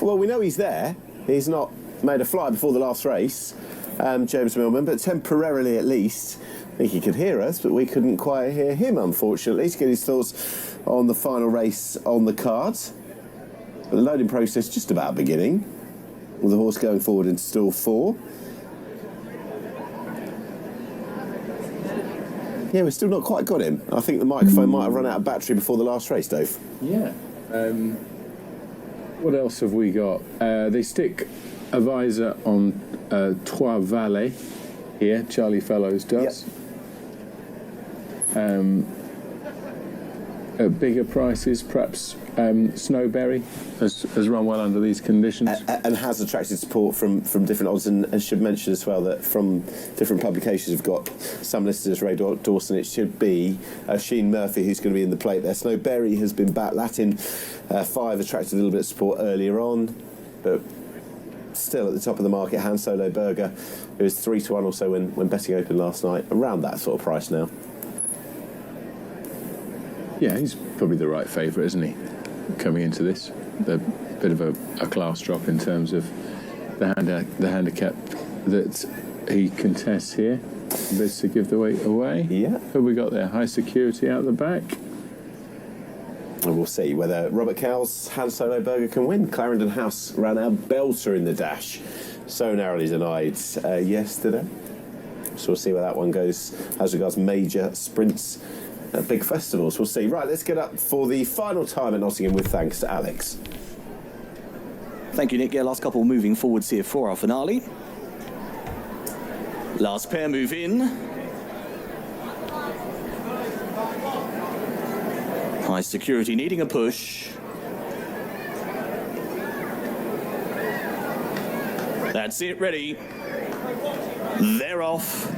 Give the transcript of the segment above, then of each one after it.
Well, we know he's there. He's not made a flight before the last race, James Millman, but temporarily at least. I think he could hear us, but we couldn't quite hear him, unfortunately, to get his thoughts on the final race on the cards. But the loading process just about beginning, with the horse going forward into stall 4. Yeah, we've still not quite got him. I think the microphone might have run out of battery before the last race, Dave. Yeah. What else have we got? They stick a visor on Trois Vallées here, Charlie Fellows does. Yep. At bigger prices, perhaps Snowberry has run well under these conditions. And has attracted support from different odds, and should mention as well that from different publications we've got some listed as Ray Dawson. It should be Sheen Murphy who's going to be in the plate there. Snowberry has been back. Latin 5 attracted a little bit of support earlier on, but still at the top of the market. Han Solo Burger, who was 3-1 or so when betting opened last night, around that sort of price now. Yeah, he's probably the right favourite, isn't he, coming into this? A bit of a class drop in terms of the handicap that he contests here. This to give the weight away. Yeah. Who we got there? High Security out the back. And we'll see whether Robert Cowell's Han Solo Burger can win. Clarendon House ran a belter in the dash, so narrowly denied yesterday. So we'll see where that one goes as regards major sprints at big festivals. We'll see. Right, let's get up for the final time at Nottingham with thanks to Alex. Thank you, Nick. Yeah, last couple moving forwards here for our finale. Last pair move in. High Security needing a push. That's it, ready. They're off.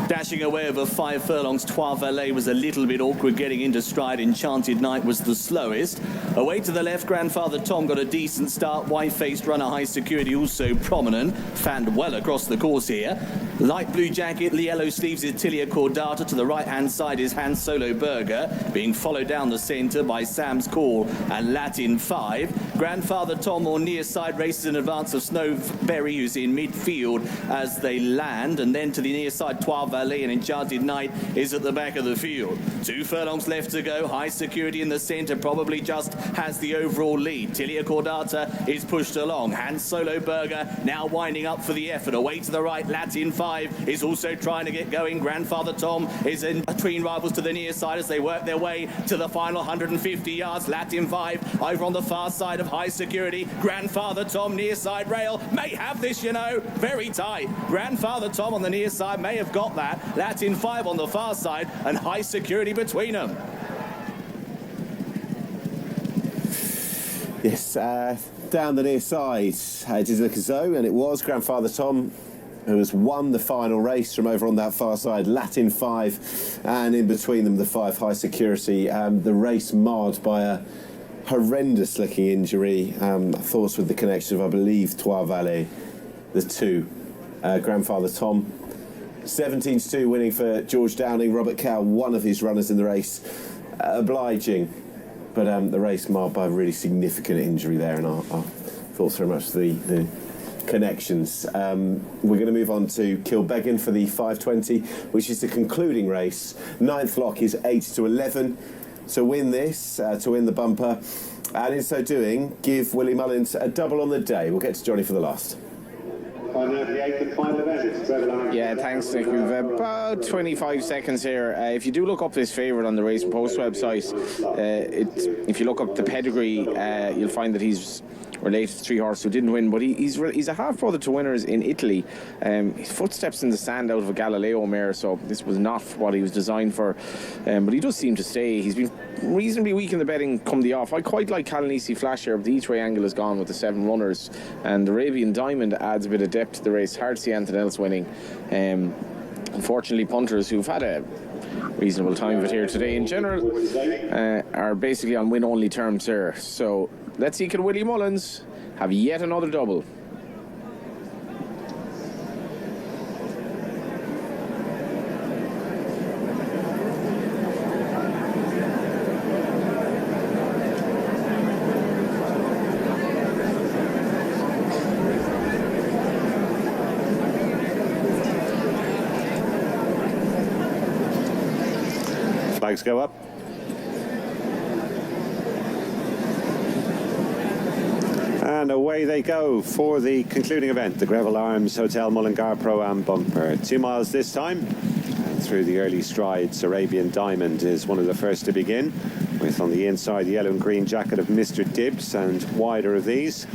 Dashing away over 5 furlongs, Trois Vallées was a little bit awkward getting into stride. Enchanted Night was the slowest. Away to the left, Grandfather Tom got a decent start. White-faced runner High Security also prominent. Fanned well across the course here. Light blue jacket, the yellow sleeves is Tilia Cordata. To the right-hand side is Han Solo Burger, being followed down the centre by Sam's Call and Latin 5. Grandfather Tom or near side races in advance of Snowberry, who's in midfield as they land. And then to the near side, Trois Vallées and Enchanted Night is at the back of the field. 2 furlongs left to go. High Security in the centre probably just has the overall lead. Tilia Cordata is pushed along. Han Solo Burger now winding up for the effort. Away to the right, Latin 5 is also trying to get going. Grandfather Tom is in between rivals to the near side as they work their way to the final 150 yards. Latin 5 over on the far side of High Security. Grandfather Tom near side rail may have this, you know, very tight. Grandfather Tom on the near side may have got that. Latin 5 on the far side and High Security between them. Yes, down the near side, it did look as though, and it was Grandfather Tom who has won the final race from over on that far side. Latin 5, and in between them the 5 High Security. The race marred by a horrendous looking injury. Thoughts with the connection of, I believe, Trois Vallées, the 2. Grandfather Tom, 17-2 winning for George Downing. Robert Cowell, one of his runners in the race, obliging. But the race marred by a really significant injury there, and our thoughts very much to the connections. We're going to move on to Kilbeggan for the 520, which is the concluding race. 9th lock is 8-11 to win this, to win the bumper, and in so doing, give Willie Mullins a double on the day. We'll get to Johnny for the last. Yeah, thanks, Nick. We've about 25 seconds here. If you do look up this favourite on the Racing Post website, if you look up the pedigree, you'll find that he's related to 3 horses who didn't win, but he's a half brother to winners in Italy. His footsteps in the sand out of a Galileo mare, so this was not what he was designed for, but he does seem to stay. He's been reasonably weak in the betting come the off. I quite like Calanisi Flash here, but the each-way angle is gone with the 7 runners, and the Arabian Diamond adds a bit of depth to the race. Hard to see anything else winning. Unfortunately, punters who've had a reasonable time of it here today in general are basically on win-only terms here. So let's see, can Willie Mullins have yet another double? flags go up. And away they go for the concluding event, the Greville Arms Hotel Mullingar Pro-Am Bumper. 2 miles this time, and through the early strides, Arabian Diamond is one of the first to begin, with on the inside the yellow and green jacket of Mr. Dibbs, and wider of these,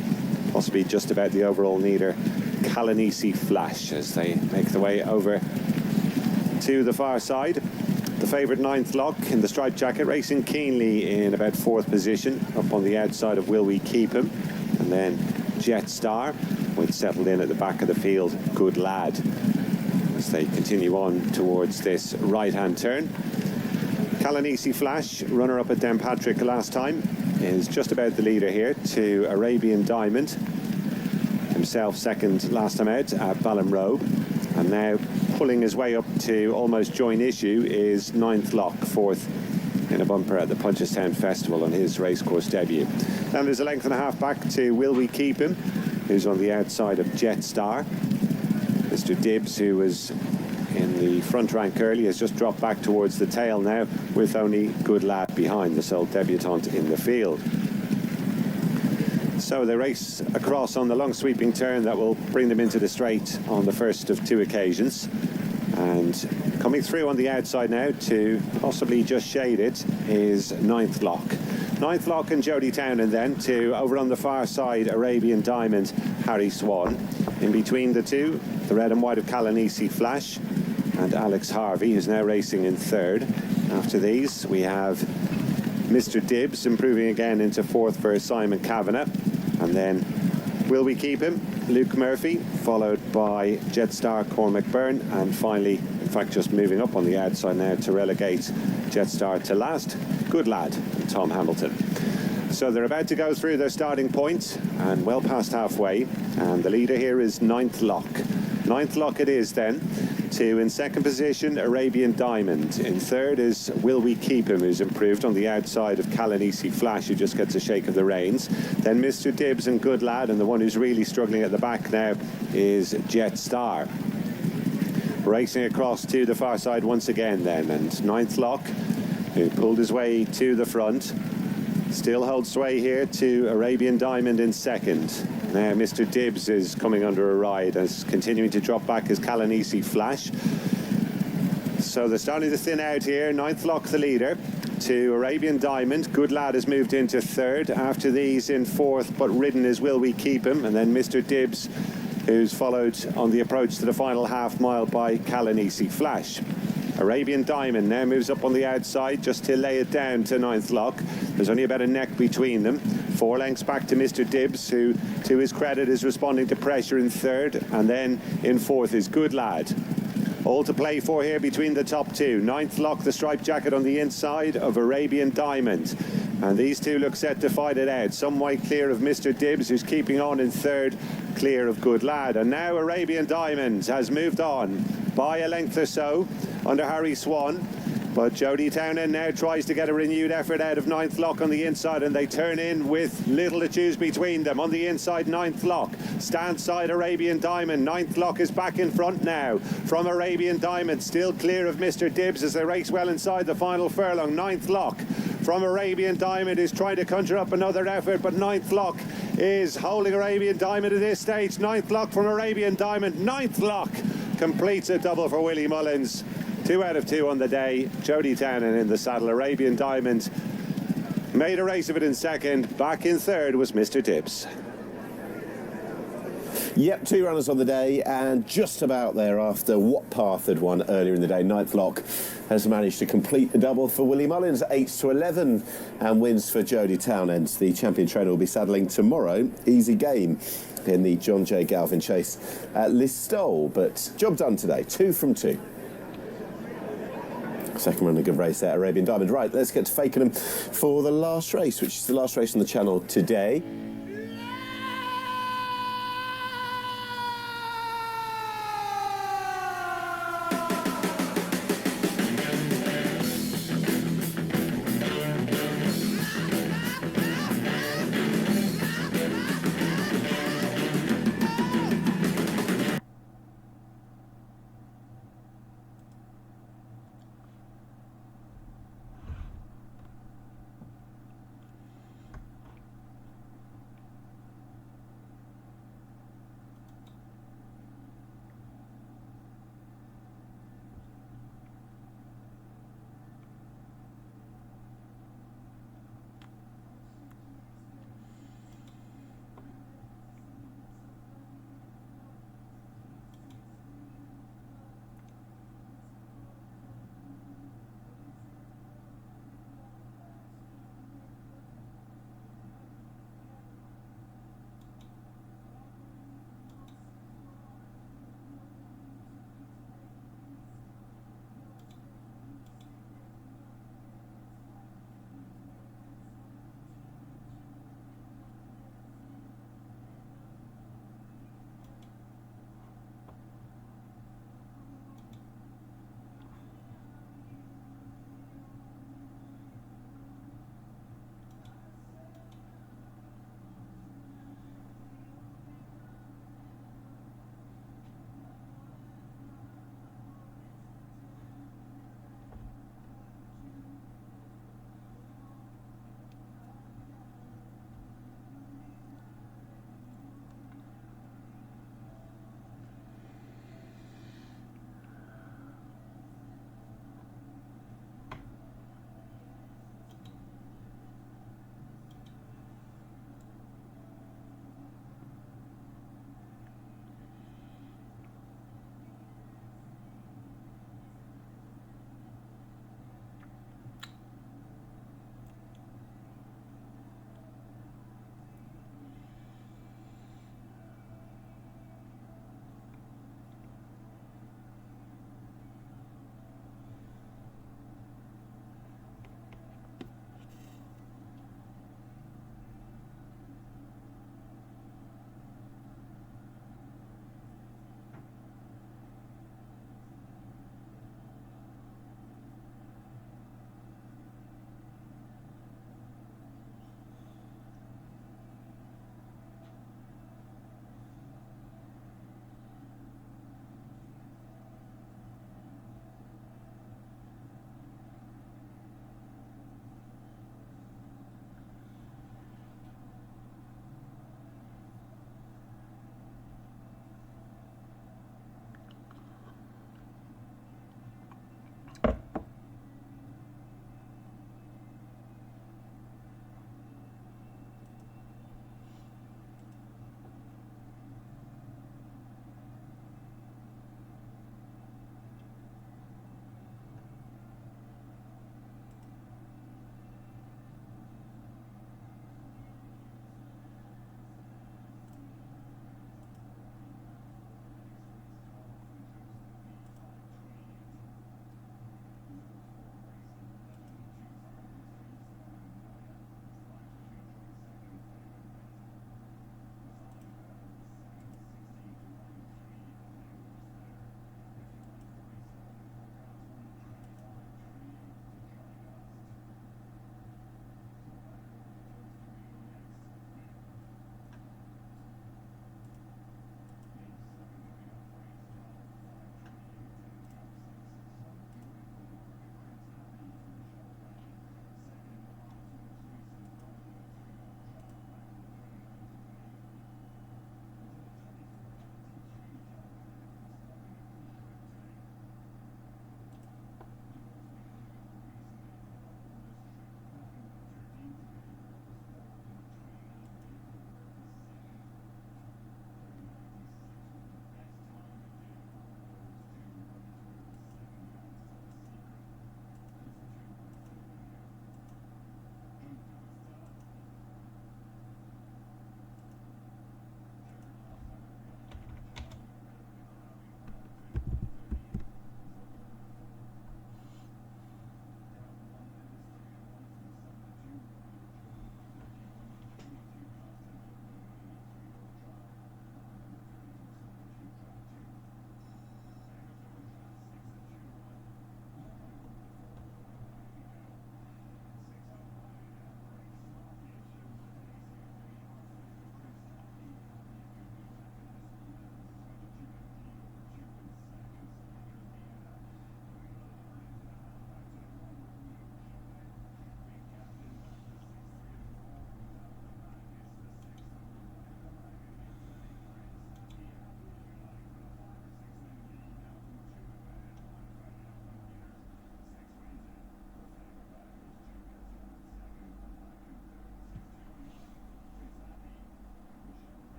possibly just about the overall leader, Kalanisi Flash, as they make their way over to the far side. The favourite 9th Lock in the striped jacket, racing keenly in about 4th position, up on the outside of Will We Keep Him. And then Jet Star, with settled in at the back of the field, Good Lad, as they continue on towards this right-hand turn. Kalanisi Flash, runner-up at Downpatrick last time, is just about the leader here to Arabian Diamond. Himself second last time out at Ballinrobe. And now pulling his way up to almost join issue is 9th Lock, 4th in a bumper at the Punchestown Festival on his racecourse debut. Then there's a length and a half back to Will We Keep Him, who's on the outside of Jet Star. Mr. Dibbs, who was in the front rank early, has just dropped back towards the tail now, with only Good Lad behind, the sole debutant in the field. So they race across on the long sweeping turn that will bring them into the straight on the first of 2 occasions. And coming through on the outside now to possibly just shade it is 9th Lock. 9th Lock and Jody Townend then to over on the far side, Arabian Diamond, Harry Swan. In between the two, the red and white of Kalanisi Flash and Alex Harvey, who's now racing in 3rd. After these, we have Mr. Dibbs improving again into 4th for Simon Kavanagh. And then Will We Keep Him, Luke Murphy, followed by Jetstar Cormac Byrne, and finally, in fact, just moving up on the outside now to relegate Jetstar to last, Good Lad and Tom Hamilton. So they're about to go through their starting point and well past halfway, and the leader here is 9th Lock. 9th Lock it is then, to in 2nd position Arabian Diamond. In 3rd is Will We Keep Him, who's improved on the outside of Kalanisi Flash, who just gets a shake of the reins. Then Mr. Dibbs and Good Lad, and the one who's really struggling at the back now is Jet Star. Racing across to the far side once again then, and 9th Lock, who pulled his way to the front, still holds sway here to Arabian Diamond in 2nd. Now Mr. Dibbs is coming under a ride as continuing to drop back as Kalanisi Flash. So they're starting to thin out here. 9th Lock the leader to Arabian Diamond. Good Lad has moved into 3rd. After these in 4th, but ridden is Will We Keep Him. And then Mr. Dibbs, who's followed on the approach to the final half mile by Kalanisi Flash. Arabian Diamond now moves up on the outside just to lay it down to 9th Lock. There's only about a neck between them. 4 lengths back to Mr. Dibbs, who, to his credit, is responding to pressure in 3rd. And then in 4th is Good Lad. All to play for here between the top 2. 9th Lock, the striped jacket on the inside of Arabian Diamond. And these two look set to fight it out. Some way clear of Mr. Dibbs, who's keeping on in 3rd, clear of Good Lad. And now Arabian Diamond has moved on by a length or so under Harry Swan. But Jody Townend now tries to get a renewed effort out of 9th Lock on the inside, and they turn in with little to choose between them. On the inside, 9th Lock. Stand side Arabian Diamond. 9th Lock is back in front now from Arabian Diamond. Still clear of Mr. Dibbs as they race well inside the final furlong. 9th Lock from Arabian Diamond is trying to conjure up another effort, but 9th Lock is holding Arabian Diamond at this stage. 9th Lock from Arabian Diamond. 9th Lock completes a double for Willie Mullins. 2 out of 2 on the day. Jody Townend in the saddle. Arabian Diamond made a race of it in 2nd. Back in 3rd was Mr. Dibbs. Yep, 2 runners on the day, and just about there after what Path had won earlier in the day. 9th Lock has managed to complete the double for Willie Mullins, 8-11, and wins for Jody Townend. The champion trainer will be saddling tomorrow. Easy game in the John J. Galvin Chase at Listowel, but job done today. 2 from 2. Second run, a good race there, Arabian Diamond. Right, let's get to Fakenham for the last race, which is the last race on the channel today.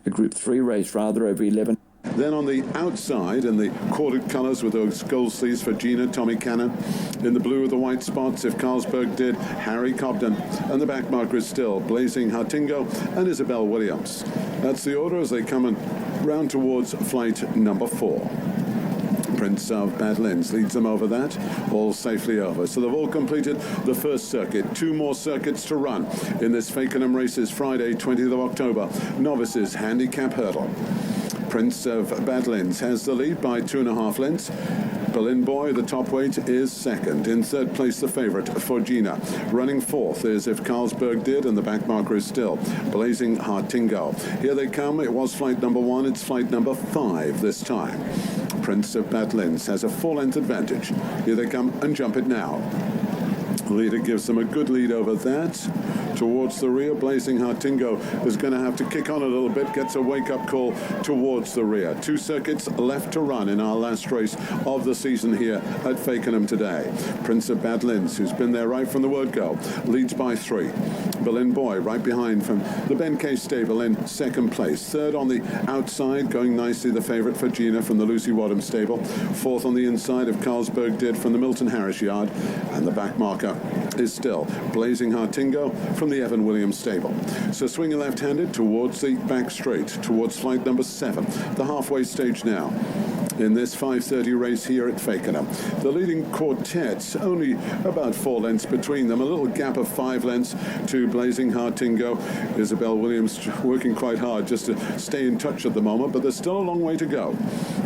a Group 3 race rather over 11. Then on the outside, in the corded colours with those gold sleeves for Gina, Tommy Cannon. In the blue with the white spots, if Carlsberg did, Harry Cobden. And the back marker is still Blazing Hartingo and Isabel Williams. That's the order as they come round towards flight number 4. Prince of Badlands leads them over that, all safely over. So they've all completed the first circuit. 2 more circuits to run in this Fakenham Races Friday, 20th of October. Novices handicap hurdle. Prince of Badlands has the lead by 2.5 lengths. Berlin Boy, the top weight, is second. In third place, the favourite, Forgina. Running fourth is If Carlsberg Did, and the back marker is still Blazing Hartingo. Here they come. It was flight number 1. It's flight number 5 this time. Prince of Badlands has a 4-length advantage. Here they come and jump it now. The leader gives them a good lead over that. Towards the rear, Blazing Hartingo is going to have to kick on a little bit, gets a wake-up call towards the rear. 2 circuits left to run in our last race of the season here at Fakenham today. Prince of Badlands, who's been there right from the word go, leads by 3. Berlin Boy right behind from the Ben Case stable in second place. Third on the outside, going nicely, the favourite for Gina from the Lucy Wadham stable. Fourth on the inside of Carlsberg Did from the Milton Harris yard. And the back marker is still Blazing Hartingo from the Evan Williams stable. So swinging left-handed towards the back straight, towards flight number 7, the halfway stage now. In this 5:30 race here at Fakenham. The leading quartet, only about 4 lengths between them, a little gap of 5 lengths to Blazing Hartingo. Isabel Williams working quite hard just to stay in touch at the moment, but there's still a long way to go.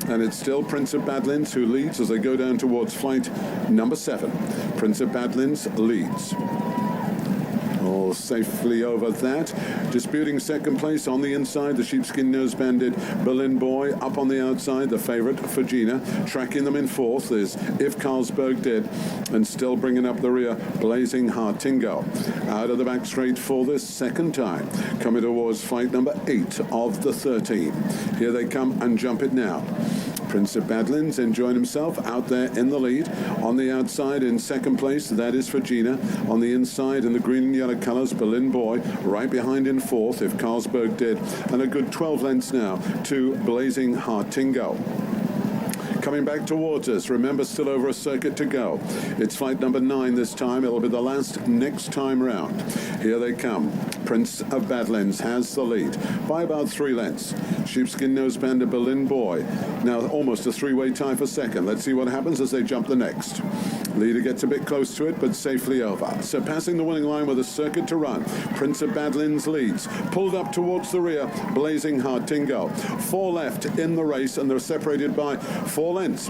And it's still Prince of Badlands who leads as they go down towards flight number 7. Prince of Badlands leads. All safely over that. Disputing second place on the inside, the sheepskin nose banded Berlin Boy. Up on the outside, the favourite for Gina. Tracking them in fourth is If Carlsberg Did, and still bringing up the rear, Blazing Hartingo. Out of the back straight for this second time. Coming towards flight number 8 of the 13. Here they come and jump it now. Prince of Badlands enjoying himself out there in the lead. On the outside in second place, that is for Gina. On the inside in the green and yellow colours, Berlin Boy. Right behind in fourth, If Carlsberg Did. And a good 12 lengths now to Blazing Hartingo. Coming back towards us. Remember, still over a circuit to go. It's flight number 9 this time. It'll be the last next time round. Here they come. Prince of Badlands has the lead by about 3 lengths. Sheepskin noseband Berlin Boy. Now almost a 3-way tie for second. Let's see what happens as they jump the next. Leader gets a bit close to it, but safely over. So passing the winning line with a circuit to run. Prince of Badlands leads. Pulled up towards the rear, Blazing Hartingo. 4 left in the race, and they're separated by 4 lengths.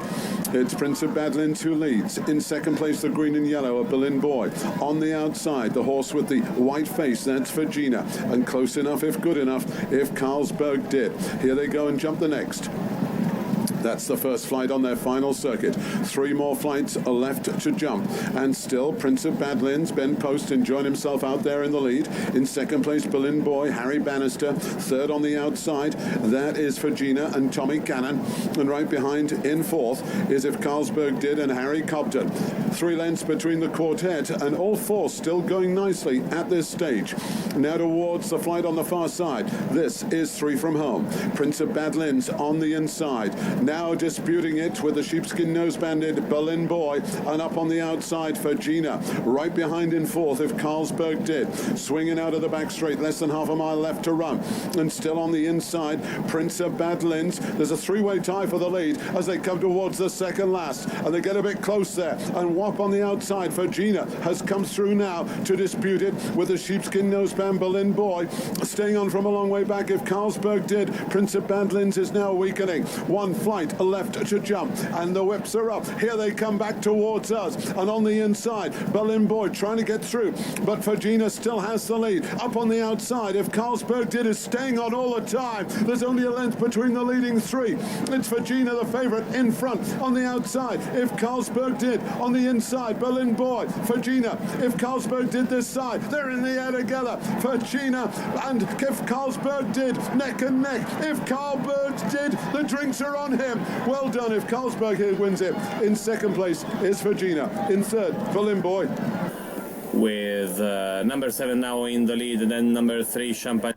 It's Prince of Badlands who leads. In second place, the green and yellow of Berlin Boy. On the outside, the horse with the white face, that's for Gina. And close enough, if good enough, if Carlsberg Did. Here they go and jump the next. That's the first flight on their final circuit. 3 more flights are left to jump. And still, Prince of Badlands, Ben Post, enjoying himself out there in the lead. In second place, Berlin Boy, Harry Bannister. Third on the outside, that is for Gina and Tommy Cannon. And right behind, in fourth, is If Carlsberg Did and Harry Cobden. 3 lengths between the quartet, and all 4 still going nicely at this stage. Now towards the flight on the far side. This is 3 from home. Prince of Badlands on the inside. Now disputing it with the sheepskin nose-banded Berlin Boy, and up on the outside for Gina. Right behind in fourth, If Carlsberg Did. Swinging out of the back straight, less than half a mile left to run. And still on the inside, Prince of Badlands. There's a 3-way tie for the lead as they come towards the second last. And they get a bit close there. And Wap on the outside for Gina has come through now to dispute it with the sheepskin noseband Berlin Boy. Staying on from a long way back, If Carlsberg Did. Prince of Badlands is now weakening. 1 flight left to jump, and the whips are up. Here they come back towards us, and on the inside, Berlin Boy trying to get through, but Virginia still has the lead. Up on the outside, If Carlsberg Did is staying on all the time. There's only a length between the leading 3. It's Virginia, the favourite, in front. On the outside, If Carlsberg Did. On the inside, Berlin Boy, Virginia. If Carlsberg Did this side, they're in the air together. Virginia and If Carlsberg Did, neck and neck. If Carlsberg Did, the drinks are on him. Well done if Carlsberg here wins it. In second place is Virginia. In third, Berlin Boy. With number 7 now in the lead, and then number 3, Champagne.